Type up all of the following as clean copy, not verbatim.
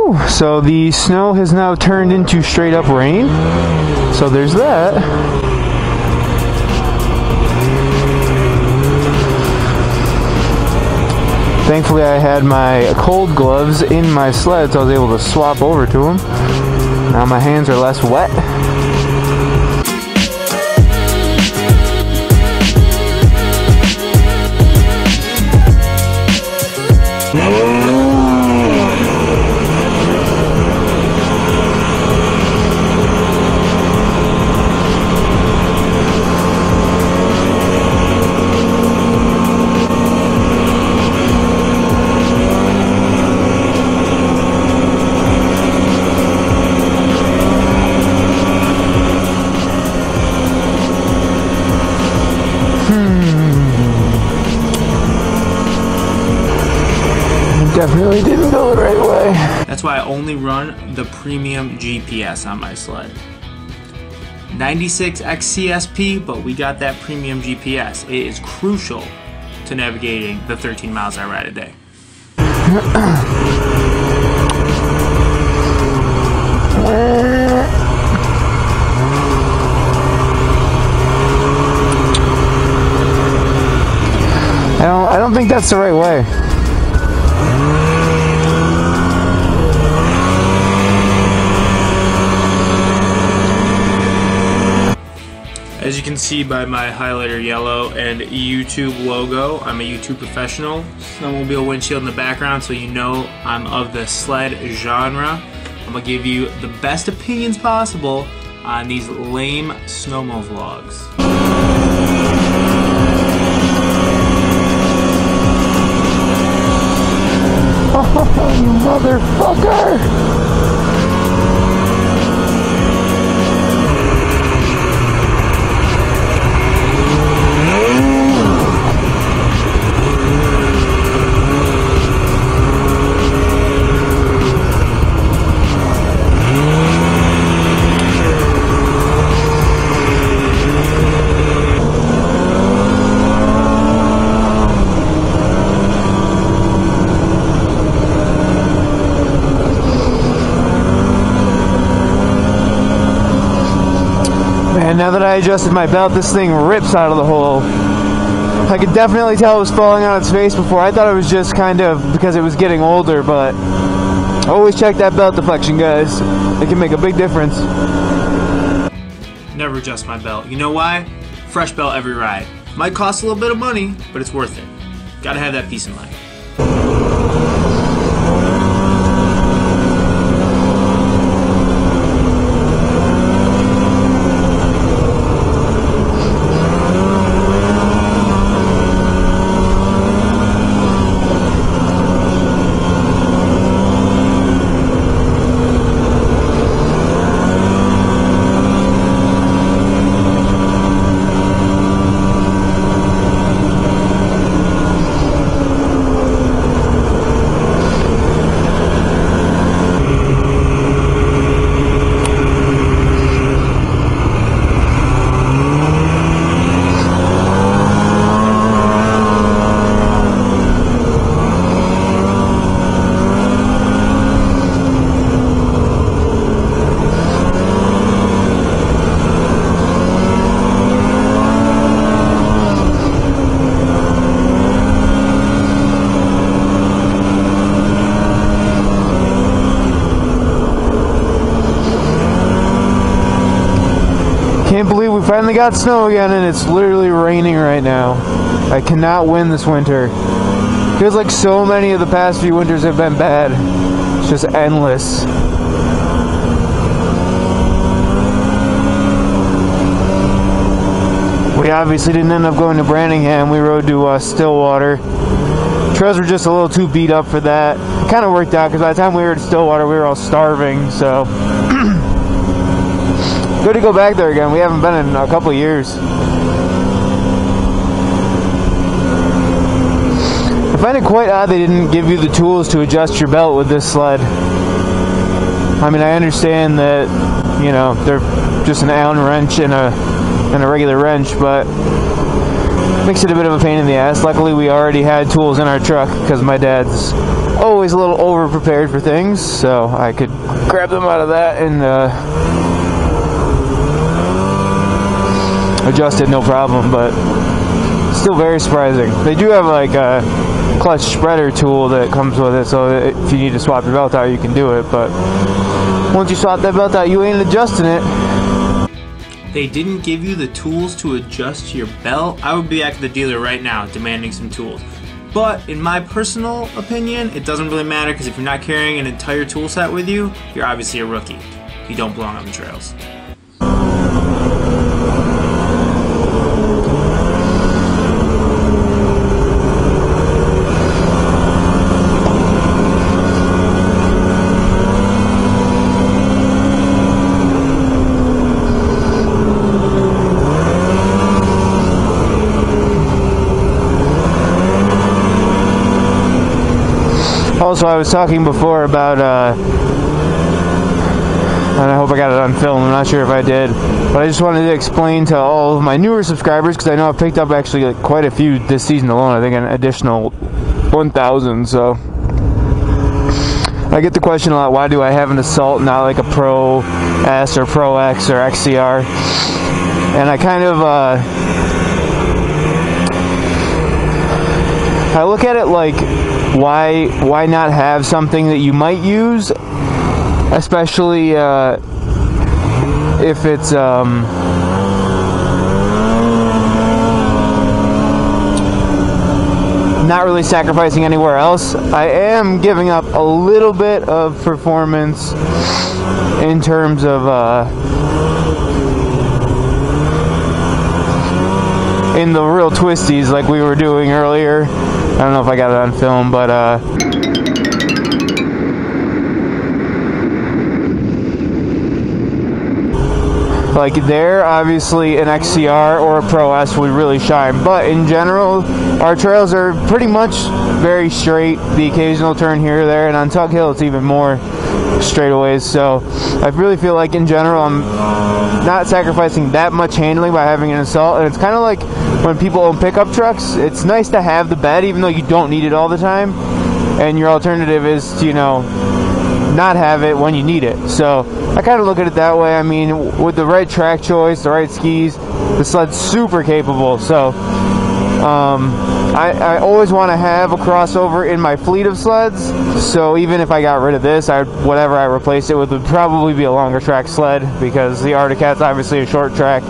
Whew, so the snow has now turned into straight up rain. So there's that. Thankfully I had my cold gloves in my sled, so I was able to swap over to them. Now my hands are less wet. Definitely didn't go the right way. That's why I only run the premium GPS on my sled. 96x CSP, but we got that premium GPS. It is crucial to navigating the 13 miles I ride a day. I don't think that's the right way. As you can see by my highlighter yellow and YouTube logo, I'm a YouTube professional. Snowmobile windshield in the background, so you know I'm of the sled genre. I'm gonna give you the best opinions possible on these lame snowmo vlogs. Oh, you motherfucker! And now that I adjusted my belt, this thing rips out of the hole. I could definitely tell it was falling on its face before. I thought it was just kind of because it was getting older, but always check that belt deflection, guys. It can make a big difference. Never adjust my belt. You know why? Fresh belt every ride. Might cost a little bit of money, but it's worth it. Gotta have that peace in mind. Can't believe we finally got snow again, and it's literally raining right now. I cannot win this winter. Feels like so many of the past few winters have been bad. It's just endless. We obviously didn't end up going to Branningham. We rode to Stillwater. Trails were just a little too beat up for that. It kind of worked out because by the time we were at Stillwater, we were all starving, so good to go back there again. We haven't been in a couple of years. I find it quite odd they didn't give you the tools to adjust your belt with this sled. I mean, I understand that, you know, they're just an Allen wrench and a regular wrench, but makes it a bit of a pain in the ass. Luckily, we already had tools in our truck because my dad's always a little over prepared for things, so I could grab them out of that and adjust it no problem. But still very surprising. They do have like a clutch spreader tool that comes with it, so if you need to swap your belt out, you can do it. But once you swap that belt out, you ain't adjusting it. They didn't give you the tools to adjust your belt. I would be at the dealer right now demanding some tools. But in my personal opinion, it doesn't really matter, because if you're not carrying an entire tool set with you, you're obviously a rookie. You don't belong on the trails. Also, I was talking before about, and I hope I got it on film, I'm not sure if I did, but I just wanted to explain to all of my newer subscribers, because I know I've picked up actually like quite a few this season alone, I think an additional 1,000, so I get the question a lot, why do I have an Assault, not like a Pro S or Pro X or XCR? And I kind of, I look at it like, why not have something that you might use, especially if it's not really sacrificing anywhere else. I am giving up a little bit of performance in terms of in the real twisties like we were doing earlier. I don't know if I got it on film, but like there, obviously an XCR or a Pro S would really shine. But in general, our trails are pretty much very straight. The occasional turn here or there, and on Tug Hill it's even more straightaways. So I really feel like in general I'm not sacrificing that much handling by having an Assault. And it's kind of like when people own pickup trucks, it's nice to have the bed even though you don't need it all the time, and your alternative is to, you know, not have it when you need it. So I kind of look at it that way. I mean, with the right track choice, the right skis, the sled's super capable. So I always want to have a crossover in my fleet of sleds. So even if I got rid of this, whatever I replaced it with would probably be a longer track sled, because the Arctic Cat's obviously a short track.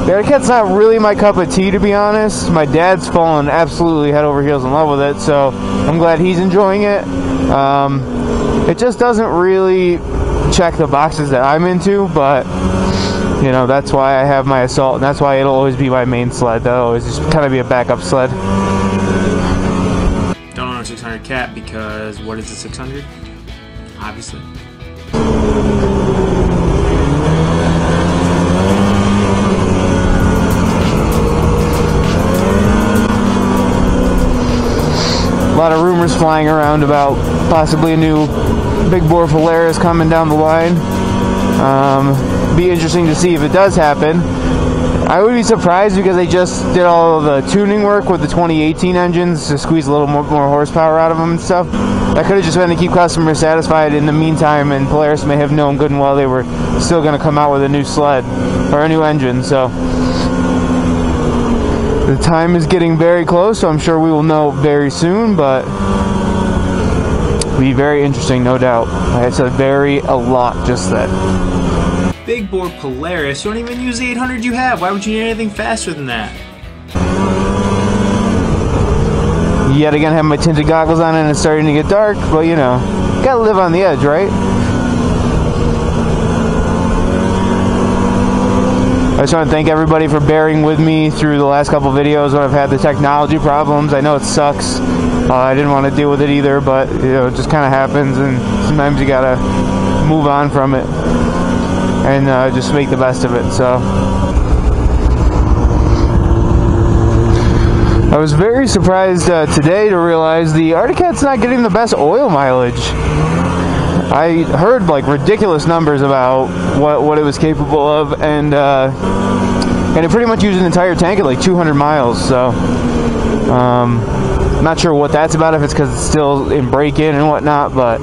The Arctic Cat's not really my cup of tea, to be honest. My dad's fallen absolutely head over heels in love with it, so I'm glad he's enjoying it. It just doesn't really check the boxes that I'm into, but you know, that's why I have my Assault, and that's why it'll always be my main sled. That'll always just kind of be a backup sled. Don't own a 600 Cat because what is the 600? Obviously. A lot of rumors flying around about possibly a new big bore Polaris coming down the line. Be interesting to see if it does happen. I would be surprised because they just did all of the tuning work with the 2018 engines to squeeze a little more horsepower out of them and stuff. That could have just been to keep customers satisfied in the meantime, and Polaris may have known good and well they were still going to come out with a new sled or a new engine. So the time is getting very close, so I'm sure we will know very soon, but it'll be very interesting, no doubt. I said a lot just then. Big bore Polaris, you don't even use the 800 you have. Why would you need anything faster than that? Yet again, I have my tinted goggles on and it's starting to get dark, but you know, gotta live on the edge, right? I just want to thank everybody for bearing with me through the last couple videos when I've had the technology problems. I know it sucks. I didn't want to deal with it either, but you know, it just kind of happens, and sometimes you gotta move on from it and just make the best of it. So I was very surprised today to realize the Arctic Cat's not getting the best oil mileage. I heard like ridiculous numbers about what it was capable of, and and it pretty much used an entire tank at like 200 miles. So not sure what that's about, if it's because it's still in break-in and whatnot, but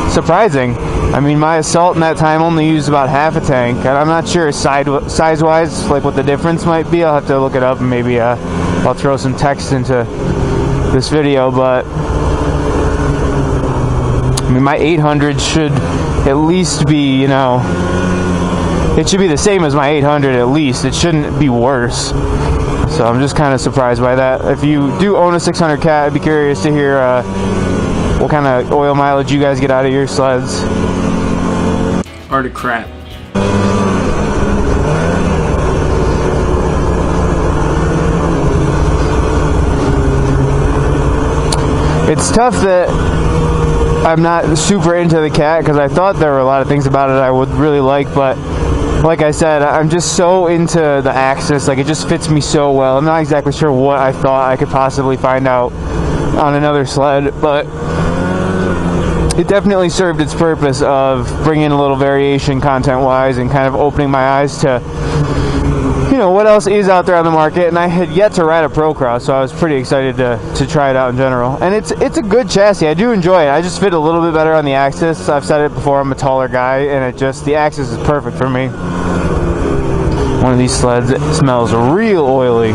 surprising. I mean, my Assault in that time only used about half a tank, and I'm not sure size-wise like what the difference might be. I'll have to look it up, and maybe I'll throw some text into this video. But I mean, my 800 should at least be, you know, it should be the same as my 800 at least. It shouldn't be worse. So I'm just kind of surprised by that. If you do own a 600 cat, I'd be curious to hear what kind of oil mileage you guys get out of your sleds. Arctic crap. It's tough that I'm not super into the cat, because I thought there were a lot of things about it I would really like, but like I said, I'm just so into the axis. Like, it just fits me so well. I'm not exactly sure what I thought I could possibly find out on another sled, but it definitely served its purpose of bringing a little variation content-wise and kind of opening my eyes to, you know, what else is out there on the market. And I had yet to ride a Procross, so I was pretty excited to try it out in general. And it's a good chassis. I do enjoy it. I just fit a little bit better on the axis. I've said it before, I'm a taller guy, and the axis is perfect for me. One of these sleds, it smells real oily.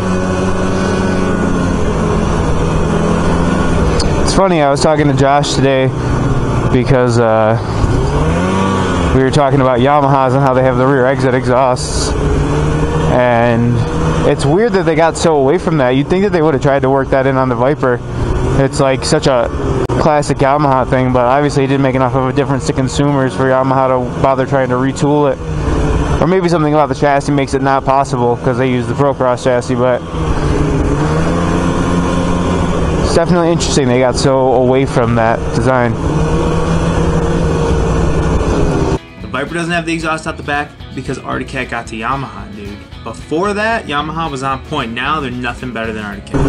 It's funny, I was talking to Josh today because we were talking about Yamahas and how they have the rear exit exhausts. And it's weird that they got so away from that. You'd think that they would have tried to work that in on the Viper. It's like such a classic Yamaha thing, but obviously it didn't make enough of a difference to consumers for Yamaha to bother trying to retool it. Or maybe something about the chassis makes it not possible because they use the Procross chassis, but it's definitely interesting they got so away from that design. The Viper doesn't have the exhaust out the back because Arctic Cat got to Yamaha, dude. Before that, Yamaha was on point. Now they're nothing better than Arctic Cat.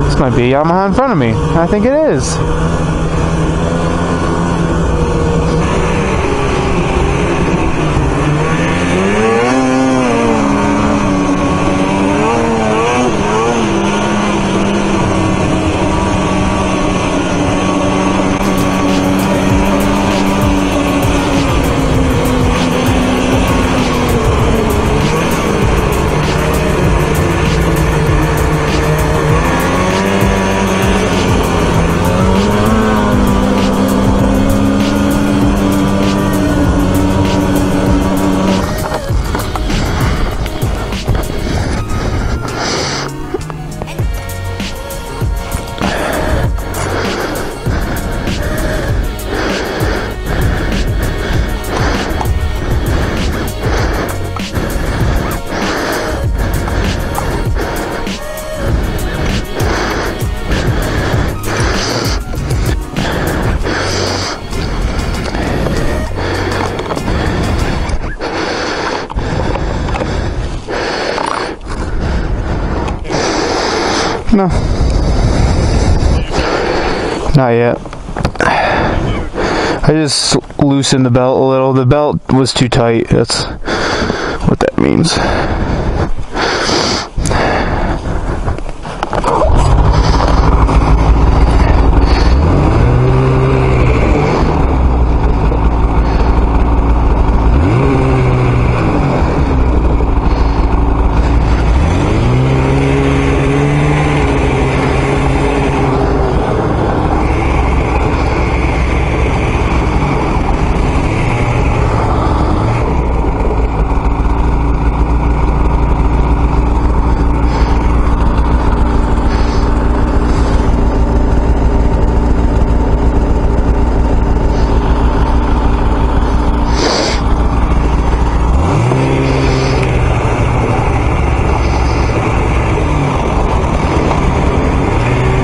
This might be a Yamaha in front of me. I think it is. No. Not yet. I just loosened the belt a little. The belt was too tight. That's what that means.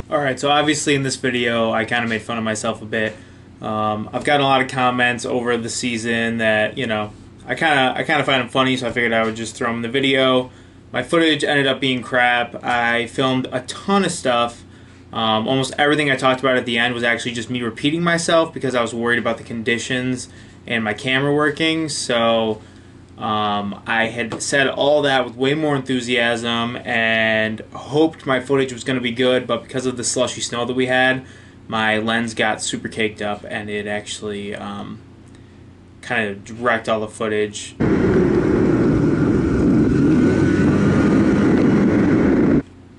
Alright, so obviously in this video I kind of made fun of myself a bit. I've gotten a lot of comments over the season that, you know, I kind of find them funny, so I figured I would just throw them in the video. My footage ended up being crap. I filmed a ton of stuff. Almost everything I talked about at the end was actually just me repeating myself because I was worried about the conditions and my camera working. So I had said all that with way more enthusiasm and hoped my footage was going to be good, but because of the slushy snow that we had, my lens got super caked up and it actually kind of wrecked all the footage.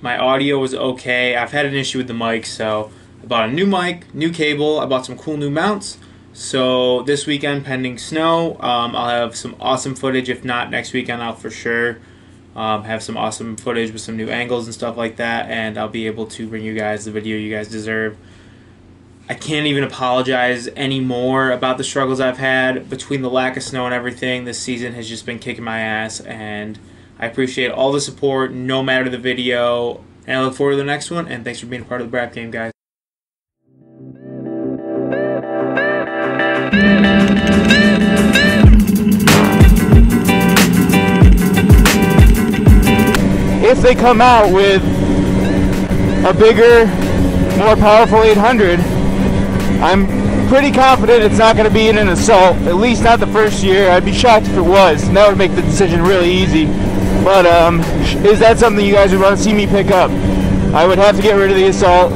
My audio was okay. I've had an issue with the mic, so I bought a new mic, new cable, I bought some cool new mounts. So this weekend, pending snow, I'll have some awesome footage. If not, next weekend I'll for sure have some awesome footage with some new angles and stuff like that, and I'll be able to bring you guys the video you guys deserve. I can't even apologize anymore about the struggles I've had between the lack of snow and everything. This season has just been kicking my ass, and I appreciate all the support, no matter the video, and I look forward to the next one, and thanks for being a part of the Brap Game, guys. If they come out with a bigger, more powerful 800, I'm pretty confident it's not going to be in an Assault, at least not the first year. I'd be shocked if it was, and that would make the decision really easy. But is that something you guys would want to see me pick up? I would have to get rid of the Assault.